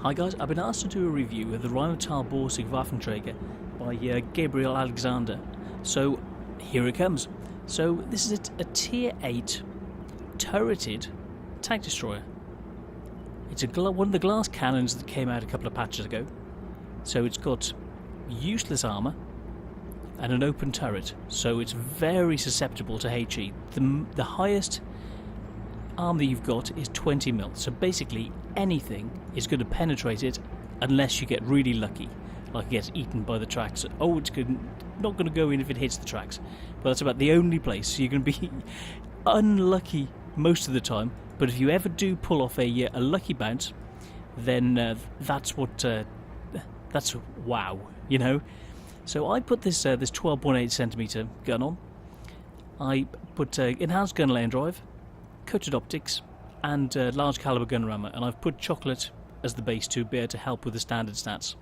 Hi guys, I've been asked to do a review of the Rheinmetall Borsig Waffenträger by Gabriel Alexander. So here it comes. So this is a Tier 8 turreted tank destroyer. It's one of the glass cannons that came out a couple of patches ago. So it's got useless armour and an open turret, so it's very susceptible to HE. The highest arm that you've got is 20 mil, so basically anything is going to penetrate it unless you get really lucky, like it gets eaten by the tracks. Oh, it's not going to go in if it hits the tracks, but that's about the only place. So you're going to be unlucky most of the time, but if you ever do pull off a lucky bounce, then that's wow, you know. So I put this 12.8 centimeter gun on. I put enhanced gun lane drive, coated optics, and large caliber gun rammer, and I've put chocolate as the base to be able to help with the standard stats.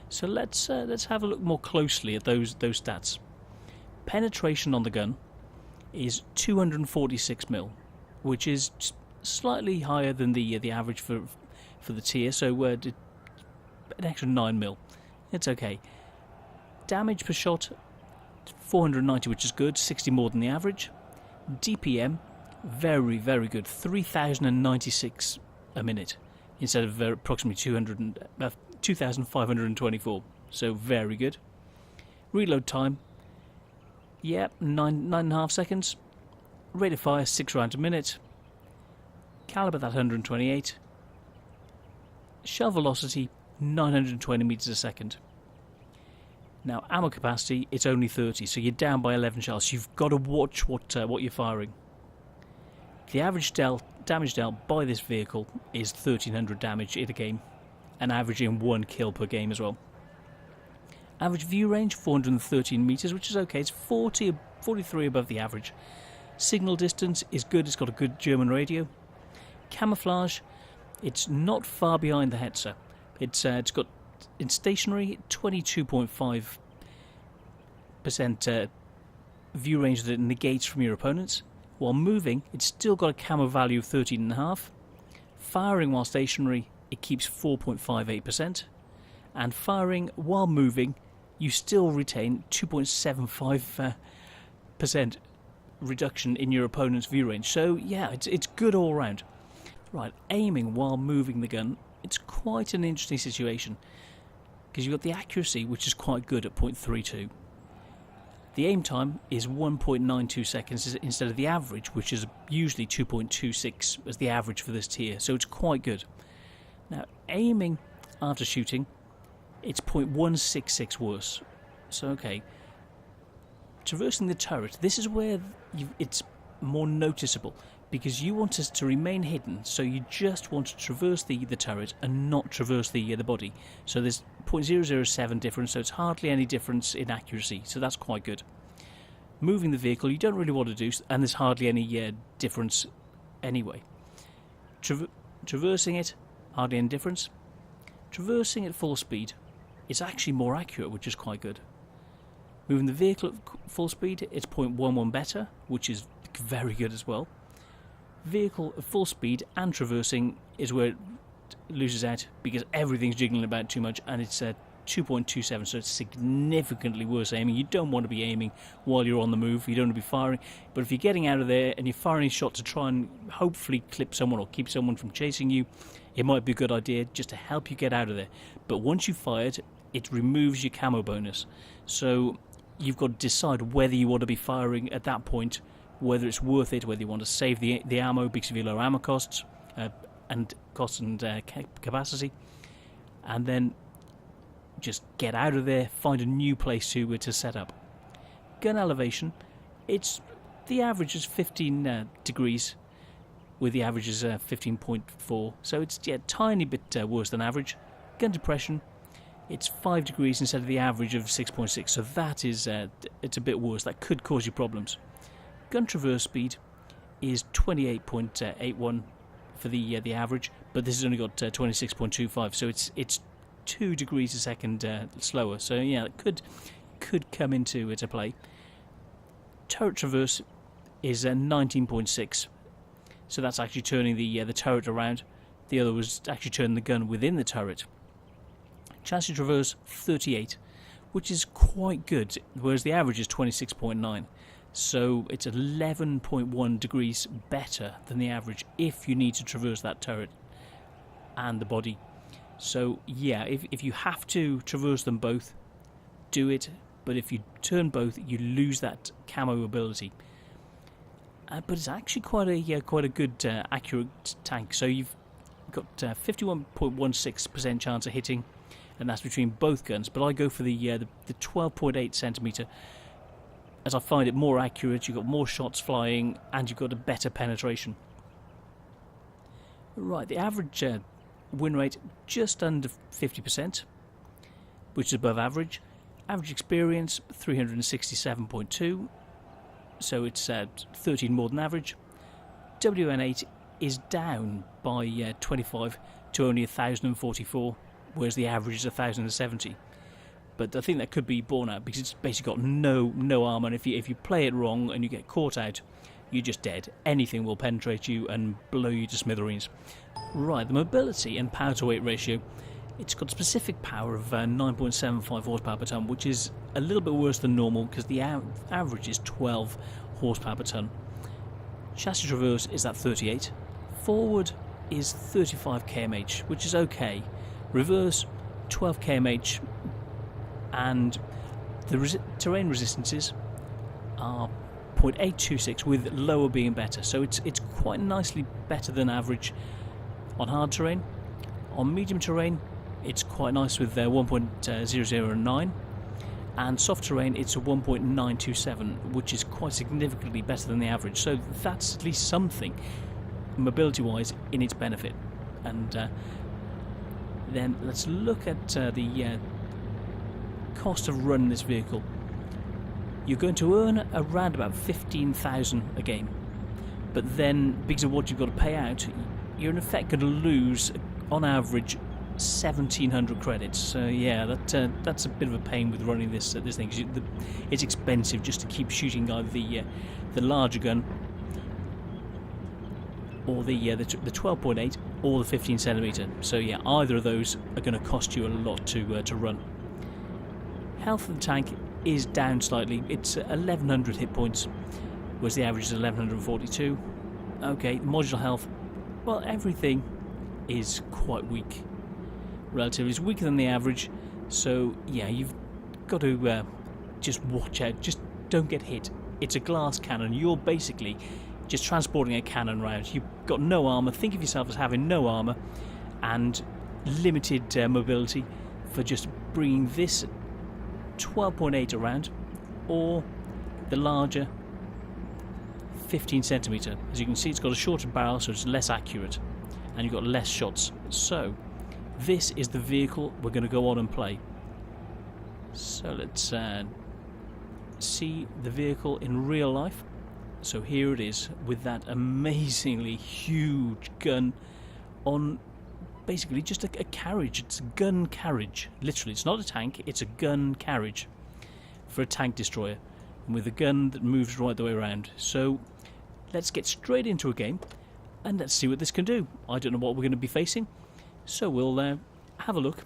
So let's have a look more closely at those stats. Penetration on the gun is 246 mil, which is slightly higher than the average for the tier. So an extra 9 mil. It's okay. Damage per shot 490, which is good, 60 more than the average. DPM very, very good, 3,096 a minute instead of approximately 2,524, so very good. Reload time, yeah, 9.5 seconds. Rate of fire 6 rounds a minute. Caliber that 128. Shell velocity 920 meters a second. Now ammo capacity, it's only 30, so you're down by 11 shells. So you've got to watch what you're firing. The average damage dealt by this vehicle is 1,300 damage in a game, and averaging 1 kill per game as well. Average view range 413 meters, which is okay. It's 43 above the average. Signal distance is good. It's got a good German radio. Camouflage, it's not far behind the Hetzer. It's got in stationary 22.5% view range that it negates from your opponents. While moving, it's still got a camo value of 13.5. Firing while stationary, it keeps 4.58%. And firing while moving, you still retain 2.75% reduction in your opponent's view range. So yeah, it's good all round. Right, aiming while moving the gun, it's quite an interesting situation, because you've got the accuracy, which is quite good at 0.32. The aim time is 1.92 seconds instead of the average, which is usually 2.26 as the average for this tier, so it's quite good. Now, aiming after shooting, it's 0.166 worse. So, okay. Traversing the turret, this is where it's more noticeable, because you want us to remain hidden, so you just want to traverse the turret and not traverse the body. So there's 0.007 difference, so it's hardly any difference in accuracy, so that's quite good. Moving the vehicle, you don't really want to do, and there's hardly any difference anyway. Traversing it, hardly any difference. Traversing at full speed, it's actually more accurate, which is quite good. Moving the vehicle at full speed, it's 0.11 better, which is very good as well. Vehicle at full speed and traversing is where it loses out, because everything's jiggling about too much, and it's 2.27, so it's significantly worse aiming. You don't want to be aiming while you're on the move, you don't want to be firing, but if you're getting out of there and you're firing a shot to try and hopefully clip someone or keep someone from chasing you, it might be a good idea just to help you get out of there. But once you've fired, it removes your camo bonus, so you've got to decide whether you want to be firing at that point, whether it's worth it, whether you want to save the ammo because of your low ammo costs and capacity, and then just get out of there, find a new place to set up. Gun elevation, the average is 15 degrees, with the average is 15.4, so it's a tiny bit worse than average. Gun depression, it's 5 degrees instead of the average of 6.6, so that is it's a bit worse. That could cause you problems. Gun traverse speed is 28.81 for the average, but this has only got 26.25, so it's 2 degrees a second slower. So yeah, it could come into play. Turret traverse is 19.6, so that's actually turning the turret around. The other was actually turning the gun within the turret. Chance to traverse 38, which is quite good, whereas the average is 26.9. So it's 11.1 degrees better than the average if you need to traverse that turret and the body. So yeah, if you have to traverse them both, do it. But if you turn both, you lose that camo ability. But it's actually quite a good accurate tank. So you've got 51.16% chance of hitting, and that's between both guns. But I go for the 12.8 centimeter, as I find it more accurate. You've got more shots flying, and you've got a better penetration. Right, the average win rate just under 50%, which is above average. Average experience 367.2, so it's 13 more than average. WN8 is down by 25 to only 1,044, whereas the average is 1,070. But I think that could be borne out because it's basically got no armor, and if you play it wrong and you get caught out, you're just dead. Anything will penetrate you and blow you to smithereens. Right, the mobility and power to weight ratio, it's got specific power of 9.75 horsepower per tonne, which is a little bit worse than normal because the average is 12 horsepower per tonne. Chassis traverse is at 38. Forward is 35 kmh, which is okay. Reverse 12 kmh, and the terrain resistances are 0.826, with lower being better. So it's quite nicely better than average on hard terrain. On medium terrain, it's quite nice with 1.009, and soft terrain it's a 1.927, which is quite significantly better than the average. So that's at least something mobility-wise in its benefit. And then let's look at the cost of running this vehicle. You're going to earn around about 15,000 a game, but then because of what you've got to pay out, you're in effect going to lose on average 1,700 credits. So yeah, that's a bit of a pain with running this thing, because it's expensive just to keep shooting either the larger gun, or the 12.8, or the 15 centimeter. So yeah, either of those are going to cost you a lot to run. Health of the tank is down slightly. It's 1,100 hit points, whereas the average is 1,142. Okay, modular health, well, everything is quite weak. Relatively, it's weaker than the average. So yeah, you've got to just watch out. Just don't get hit. It's a glass cannon. You're basically just transporting a cannon round. You've got no armour. Think of yourself as having no armour and limited mobility for just bringing this 12.8 around, or the larger 15 centimeter. As you can see, it's got a shorter barrel, so it's less accurate, and you've got less shots. So this is the vehicle we're going to go on and play. So let's see the vehicle in real life. So here it is, with that amazingly huge gun on basically just a carriage. It's a gun carriage, literally. It's not a tank, it's a gun carriage for a tank destroyer, and with a gun that moves right the way around. So let's get straight into a game and let's see what this can do. I don't know what we're going to be facing, so we'll have a look,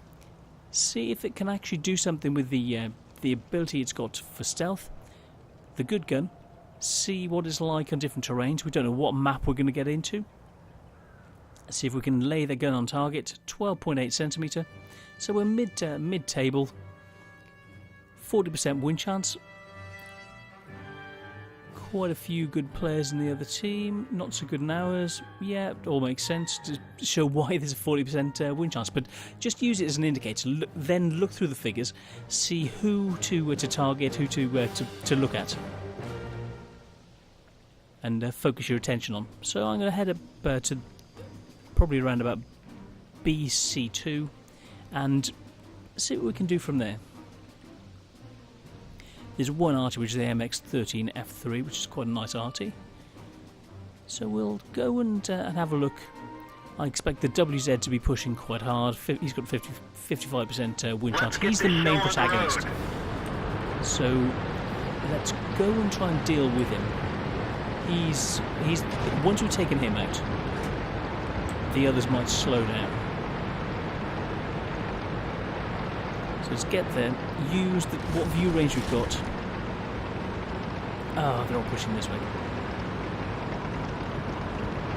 see if it can actually do something with the ability it's got for stealth, the good gun, see what it's like on different terrains. We don't know what map we're going to get into. See if we can lay the gun on target. 12.8 centimeter, so we're mid-table. 40% win chance. Quite a few good players in the other team, not so good in ours. Yeah, it all makes sense to show why there's a 40% win chance, but just use it as an indicator. Then look through the figures, see who to target, who to look at, and focus your attention on. So I'm going to head up to probably around about BC2 and see what we can do from there. There's one arty, which is the MX-13F3, which is quite a nice arty. So we'll go and have a look. I expect the WZ to be pushing quite hard. He's got 55% win chance. He's the main protagonist. So let's go and try and deal with him. He's once we've taken him out, the others might slow down. So let's get there, use what view range we've got. Oh, they're all pushing this way.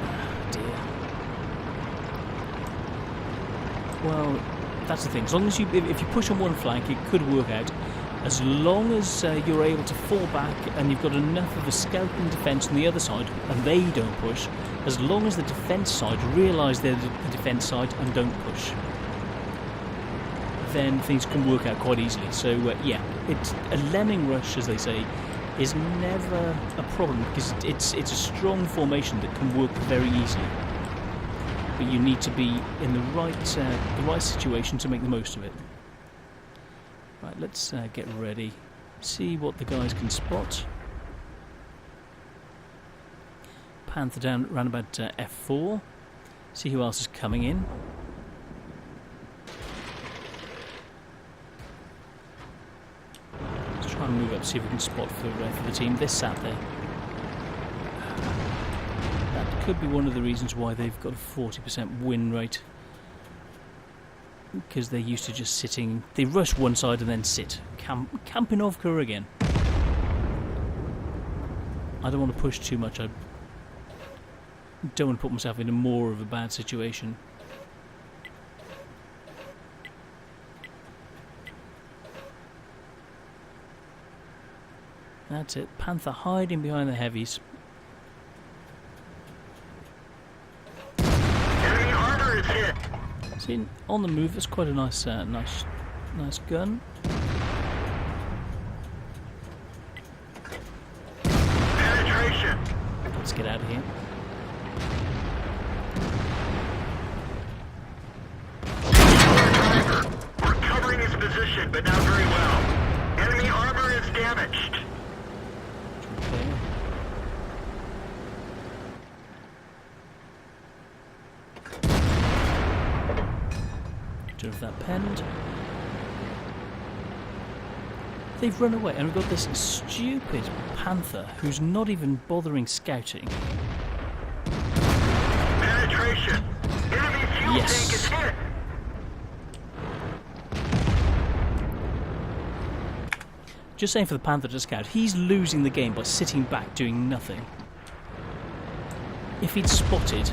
Oh, dear. Well, that's the thing. As long as if you push on one flank, it could work out. As long as you're able to fall back and you've got enough of a scouting defence on the other side, and they don't push, as long as the defence side realise they're the defence side and don't push, then things can work out quite easily. So yeah, it's a lemming rush, as they say, is never a problem because it's a strong formation that can work very easily. But you need to be in the right situation to make the most of it. Right, let's get ready. See what the guys can spot. Panther down around about F4. See who else is coming in. Let's try and move up, see if we can spot for the team. They're sat there. That could be one of the reasons why they've got a 40% win rate. Because they're used to just sitting. They rush one side and then sit. Kampinovka again. I don't want to push too much. I don't want to put myself into more of a bad situation. That's it. Panther hiding behind the heavies. Enemy armor is hit. See, on the move, that's quite a nice gun. Penetration. Let's get out of here. We're covering his position, but not very well. Enemy armor is damaged. Okay. Of that penned. They've run away, and we've got this stupid Panther who's not even bothering scouting. Penetration. Enemy fuel tank is hit. Just saying for the Panther to scout, he's losing the game by sitting back doing nothing. If he'd spotted,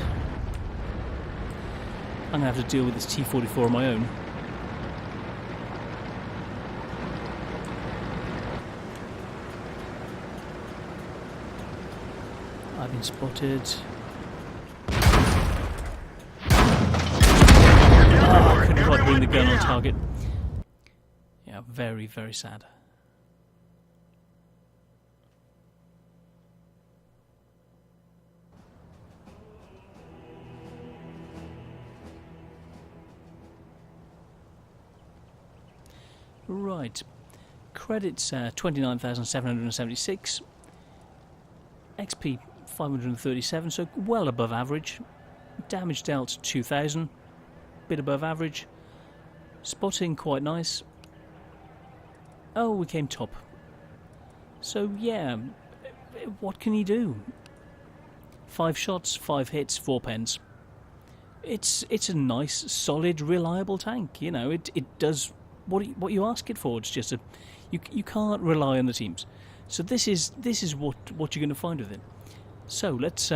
I'm going to have to deal with this T-44 on my own. I've been spotted. Oh, I couldn't quite bring the gun on target. Yeah, very, very sad. Right, credits 29,776, XP 537, so well above average. Damage dealt 2,000, bit above average. Spotting quite nice. Oh, we came top. So yeah, what can he do? 5 shots, 5 hits, 4 pens. It's a nice, solid, reliable tank. You know, it does what you ask it for. It's just you can't rely on the teams. So this is what you're going to find with it. So let's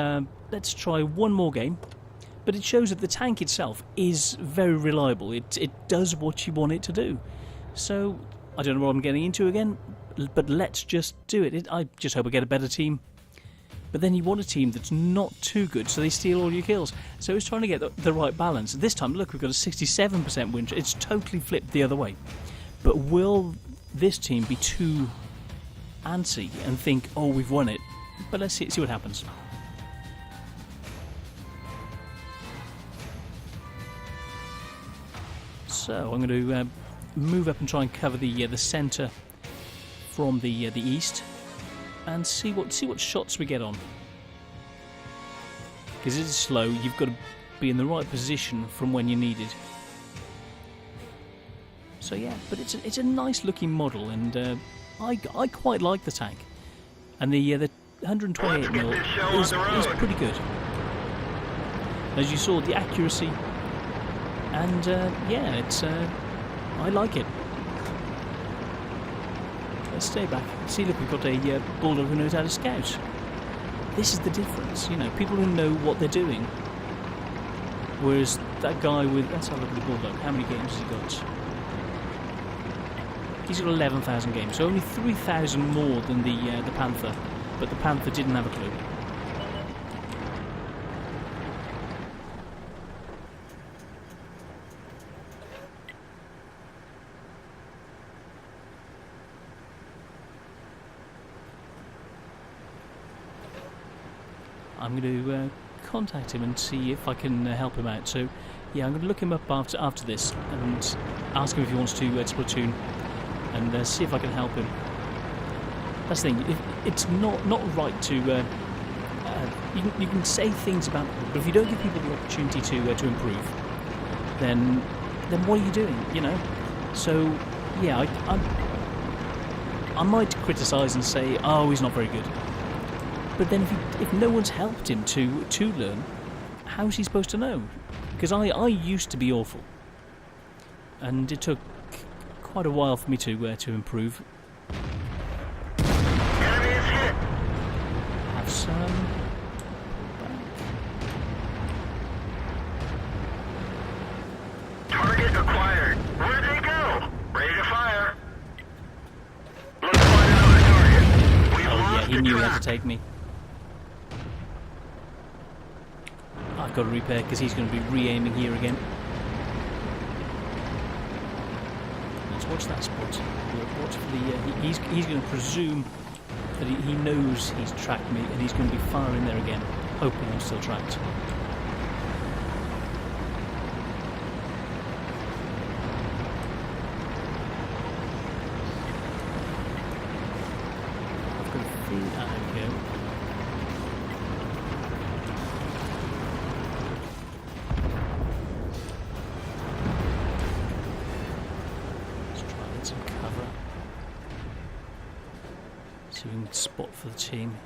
try one more game. But it shows that the tank itself is very reliable. It does what you want it to do. So I don't know what I'm getting into again, but let's just do it. I just hope I get a better team. But then you want a team that's not too good, so they steal all your kills. So it's trying to get the right balance. This time, look, we've got a 67% win. It's totally flipped the other way. But will this team be too antsy and think, oh, we've won it? But let's see what happens. So I'm going to move up and try and cover the centre from the east. And see what shots we get on. Because it is slow, you've got to be in the right position from when you need it. So yeah, but it's a nice looking model, and I quite like the tank. And the 128mm is pretty good. As you saw, the accuracy, and yeah, it's I like it. Let's stay back. See, look, we've got a bulldog who knows how to scout. This is the difference, you know, people who know what they're doing. Whereas that guy with... Let's have a look at the bulldog. How many games has he got? He's got 11,000 games, so only 3,000 more than the Panther. But the Panther didn't have a clue. I'm going to contact him and see if I can help him out. So, yeah, I'm going to look him up after this and ask him if he wants to platoon and see if I can help him. That's the thing. It's not right to... you can say things about people, but if you don't give people the opportunity to improve, then what are you doing? You know. So, yeah, I might criticise and say, oh, he's not very good. But then if no one's helped him to learn, how's he supposed to know? Because I used to be awful, and it took quite a while for me to improve. Enemy is hit. Have some back. Target acquired. Where'd they go? Ready to fire. Let's find out the target. We've Oh yeah, lost he the knew track. how to take me. I've got to repair because he's going to be re-aiming here again. Let's watch that spot. We'll watch for the. He's going to presume that he knows he's tracked me, and he's going to be firing there again, hoping I'm still tracked. I've got a feeling. There we go. Some cover. See if we can spot for the team.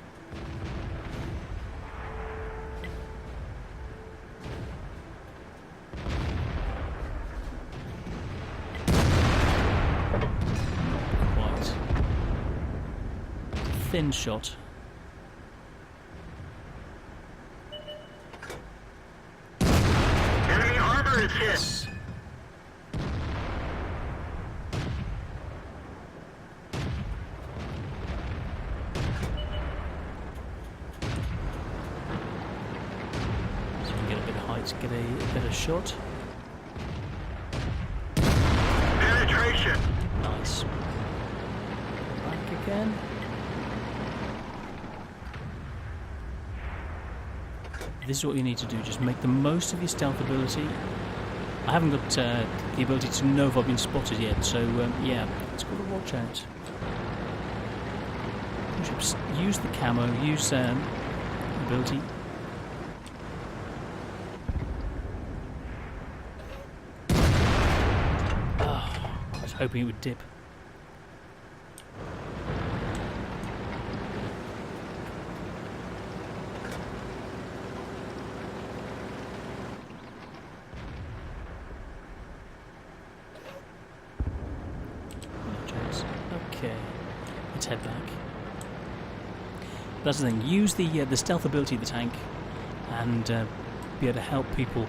Not quite. Thin shot. Enemy armor is hit. Get a better shot. Penetration. Nice. Back again. This is what you need to do. Just make the most of your stealth ability. I haven't got the ability to know if I've been spotted yet, so yeah, it's got to watch out. Use the camo. Use ability. Hoping it would dip. No chance. Okay, let's head back. That's the thing. Use the stealth ability of the tank, and be able to help people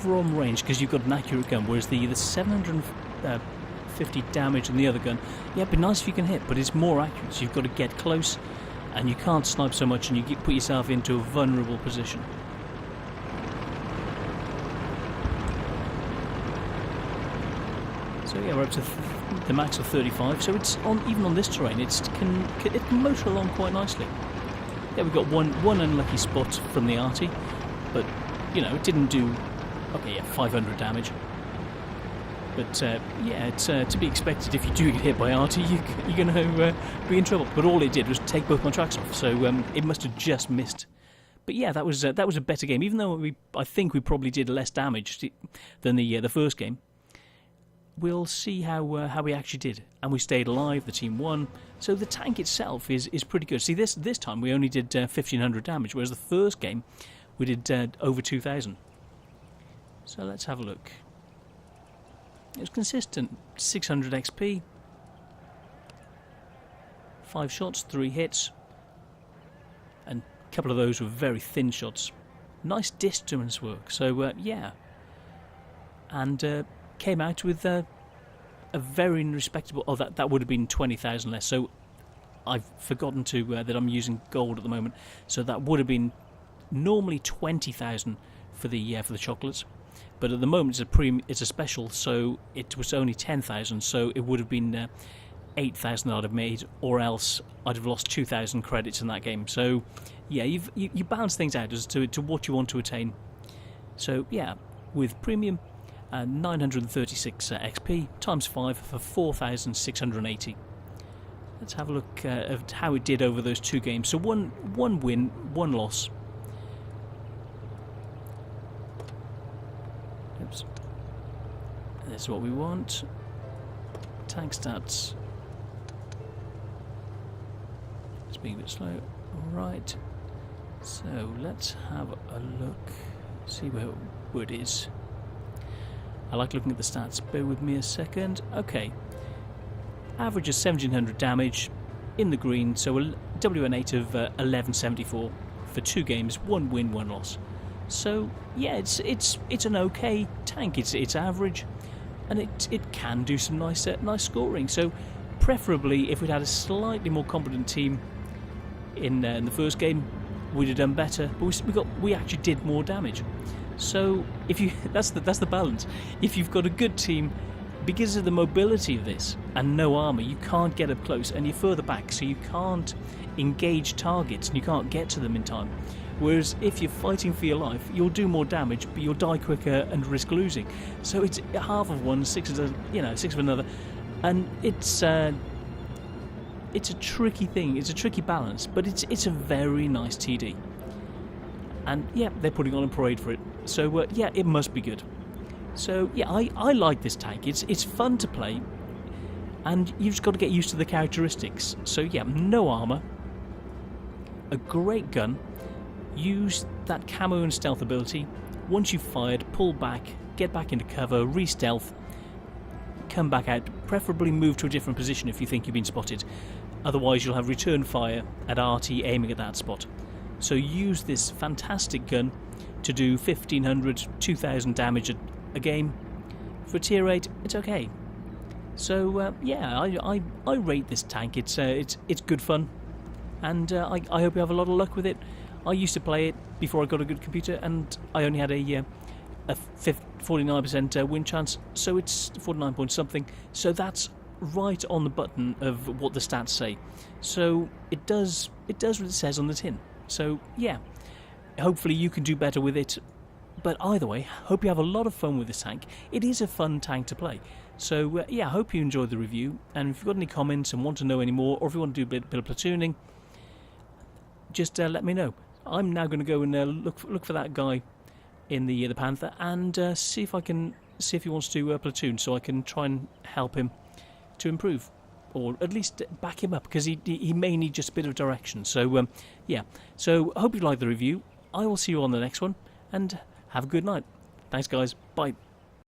from range because you've got an accurate gun. Whereas the 750 damage on the other gun, yeah, it'd be nice if you can hit, but it's more accurate, so you've got to get close and you can't snipe so much, and you put yourself into a vulnerable position. So yeah, we're up to the max of 35, so it's even on this terrain it can motor along quite nicely. Yeah, we've got one unlucky spot from the arty, but you know, it didn't do, okay, yeah, 500 damage. But yeah, it's to be expected. If you do get hit by arty, you're going to be in trouble. But all it did was take both my tracks off, so it must have just missed. But yeah, that was a better game. Even though I think we probably did less damage than the first game. We'll see how we actually did, and we stayed alive. The team won, so the tank itself is pretty good. See, this time we only did 1,500 damage, whereas the first game we did over 2,000. So let's have a look. It was consistent, 600 XP. 5 shots, 3 hits, and a couple of those were very thin shots. Nice distance work, so yeah. And came out with a very respectable... Oh, that would have been 20,000 less, so I've forgotten to that I'm using gold at the moment, so that would have been normally 20,000 for the chocolates, but at the moment it's a special, so it was only 10,000, so it would have been 8,000 I'd have made, or else I'd have lost 2,000 credits in that game. So yeah, you balance things out as to what you want to attain. So yeah, with premium, 936 XP times 5 for 4,680. Let's have a look at how it did over those 2 games. So one win, 1 loss. Oops. This is what we want. Tank stats. It's being a bit slow. Alright. So let's have a look. See where it is. I like looking at the stats. Bear with me a second. Okay. Average is 1,700 damage in the green, so a WN8 of 1174 for 2 games, 1 win, 1 loss. So yeah, it's an okay tank. It's average, and it can do some nice scoring. So preferably, if we'd had a slightly more competent team in the first game, we'd have done better. But we actually did more damage. So if you that's the balance. If you've got a good team, because of the mobility of this and no armour, you can't get up close, and you're further back, so you can't engage targets and you can't get to them in time. Whereas if you're fighting for your life, you'll do more damage, but you'll die quicker and risk losing. So it's half of one, 6 of another, and it's a tricky thing. It's a tricky balance, but it's a very nice TD. And yeah, they're putting on a parade for it. So yeah, it must be good. So yeah, I like this tank. It's fun to play, and you've just got to get used to the characteristics. So yeah, no armour, a great gun, use that camo and stealth ability. Once you've fired, pull back, get back into cover, re-stealth, come back out, preferably move to a different position if you think you've been spotted. Otherwise you'll have return fire at RT aiming at that spot. So use this fantastic gun to do 1,500, 2,000 damage a game. For tier 8, it's okay. So yeah, I rate this tank. It's good fun, and I hope you have a lot of luck with it. I used to play it before I got a good computer, and I only had a 49% win chance, so it's 49 point something. So that's right on the button of what the stats say. So it does what it says on the tin. So yeah, hopefully you can do better with it. But either way, hope you have a lot of fun with this tank. It is a fun tank to play. So yeah, I hope you enjoyed the review. And if you've got any comments and want to know any more, or if you want to do a bit of platooning, just let me know. I'm now going to go and look for that guy in the Panther, and see if he wants to platoon, so I can try and help him to improve, or at least back him up, because he may need just a bit of direction. So yeah, so I hope you liked the review. I will see you on the next one, and have a good night. Thanks guys, bye.